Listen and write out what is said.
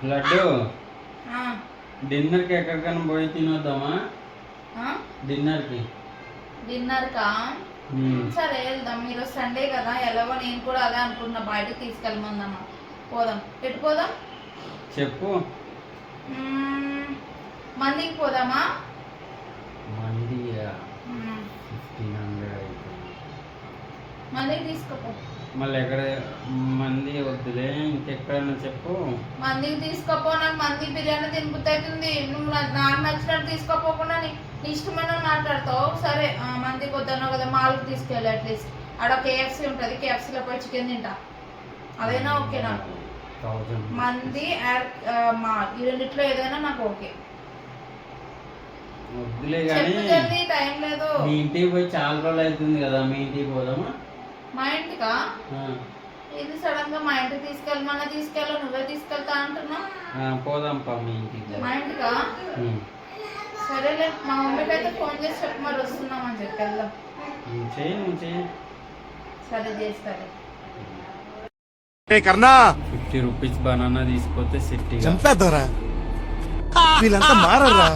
లడ్డు డిన్నర్కి ఎక్కడికైనా పోయి తినొద్దామా? డిన్నర్కి సరే వెళ్దాం. మీరు సండే కదా, ఎలాగో నేను కూడా అదే అనుకున్నా, బయటకు తీసుకెళ్ళమందమ్మా. పోదాం. ఎటు పోదాం చెప్పు. మందికి పోదామా? మంది 1500 అవుతుంది. మందికి తీసుకోపో. మళ్ళీ ఎక్కడ మంది వద్దులే, ఇంకెక్కడైనా చెప్పు. మందికి తీసుకోపో. నాకు మంది బిర్యానీ తినిపిస్తుంది. నువ్వు నాకు నచ్చినట్టు తీసుకోపోకుండా నీ ఇష్టమైన మాట్లాడతావు. సరే మందికి వద్దన్నావు కదా, మాల్కి తీసుకెళ్ళి అట్లీస్ట్. ఆడ కేఎఫ్సీ ఉంటుంది, కేఎఫ్సీలో పోయి చికెన్ తింటా. అదైనా ఓకే నాకు. మంది ఈ రెండిట్లో ఏదైనా నాకు ఓకే. వద్దులే కానీ టైం లేదు. మీ ఇంటికి పోయి చాలా రోజులు అవుతుంది కదా, మీ ఇంటికి పోదామా? మా ఇంటికా? ఇది సడన్ గా మా ఇంటికి తీసుకెళ్ళమన్నా తీసుకెళ్ళ, నువ్వే తీసుకెళ్తా అంటున్నా. పోదాంపా మీ ఇంటికి. మా ఇంటికా? సరేలే, మా మమ్మీకి అయితే ఫోన్ చేసి చెప్పి మరి వస్తున్నామని చెప్పి వెళ్దాం. సరే చేస్తారే. 50 రూపీస్ బనానా తీసుకొస్తే సెట్. చంపేద్దారా, వీళ్ళంతా మారరా.